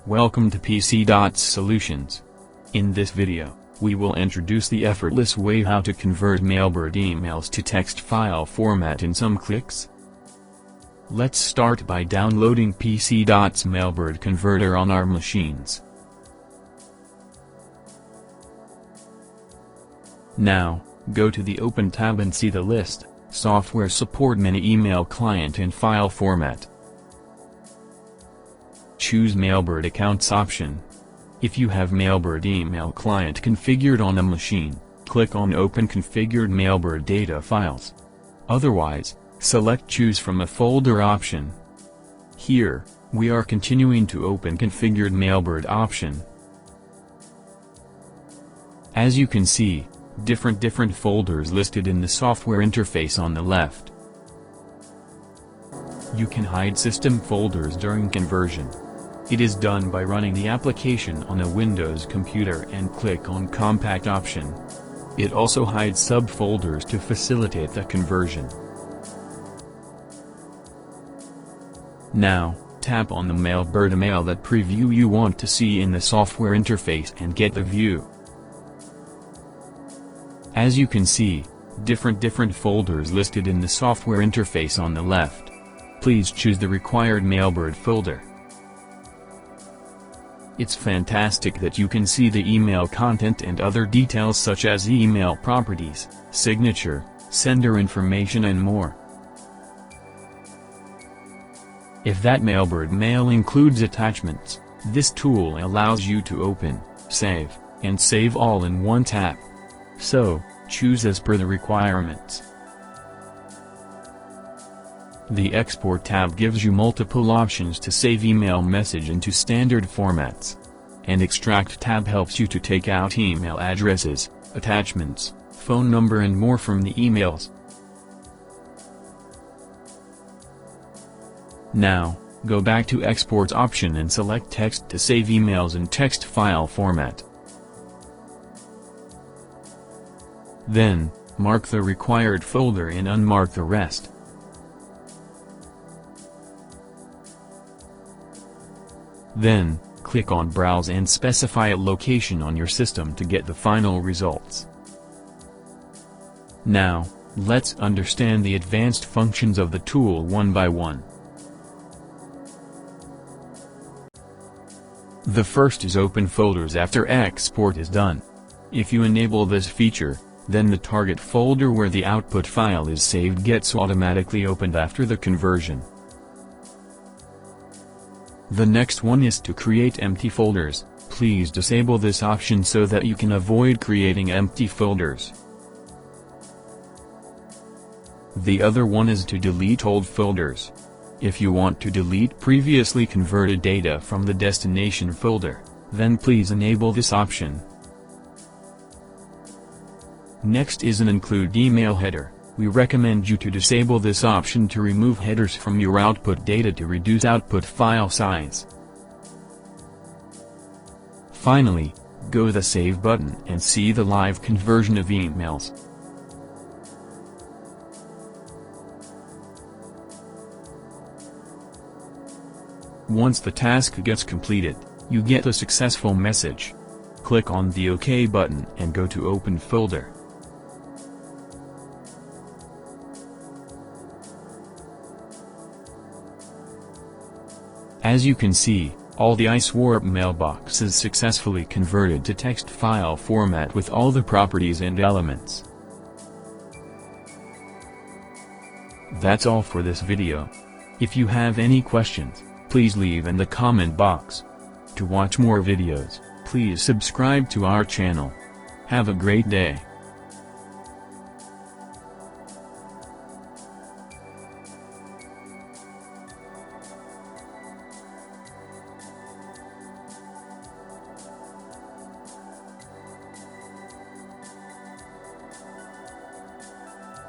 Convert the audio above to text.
Welcome to PC.Solutions. In this video, we will introduce the effortless way how to convert Mailbird emails to text file format in some clicks. Let's start by downloading PC.'s Mailbird converter on our machines. Now, go to the Open tab and see the list, Software Support Many Email Client in File Format. Choose Mailbird Accounts option. If you have Mailbird email client configured on a machine, click on Open Configured Mailbird Data Files. Otherwise, select Choose from a Folder option. Here, we are continuing to open Configured Mailbird option. As you can see, different folders listed in the software interface on the left. You can hide system folders during conversion. It is done by running the application on a Windows computer and click on Compact option. It also hides subfolders to facilitate the conversion. Now, tap on the Mailbird email that preview you want to see in the software interface and get the view. As you can see, different folders listed in the software interface on the left. Please choose the required Mailbird folder. It's fantastic that you can see the email content and other details such as email properties, signature, sender information and more. If that Mailbird mail includes attachments, this tool allows you to open, save, and save all in one tap. So, choose as per the requirements. The Export tab gives you multiple options to save email message into standard formats. And Extract tab helps you to take out email addresses, attachments, phone number and more from the emails. Now, go back to Export option and select Text to save emails in text file format. Then, mark the required folder and unmark the rest. Then, click on Browse and specify a location on your system to get the final results. Now, let's understand the advanced functions of the tool one by one. The first is open folders after export is done. If you enable this feature, then the target folder where the output file is saved gets automatically opened after the conversion. The next one is to create empty folders. Please disable this option so that you can avoid creating empty folders. The other one is to delete old folders. If you want to delete previously converted data from the destination folder, then please enable this option. Next is an include email header. We recommend you to disable this option to remove headers from your output data to reduce output file size. Finally, go to the Save button and see the live conversion of emails. Once the task gets completed, you get a successful message. Click on the OK button and go to Open folder. As you can see, all the iSwarp mailbox is successfully converted to text file format with all the properties and elements. That's all for this video. If you have any questions, please leave in the comment box. To watch more videos, please subscribe to our channel. Have a great day.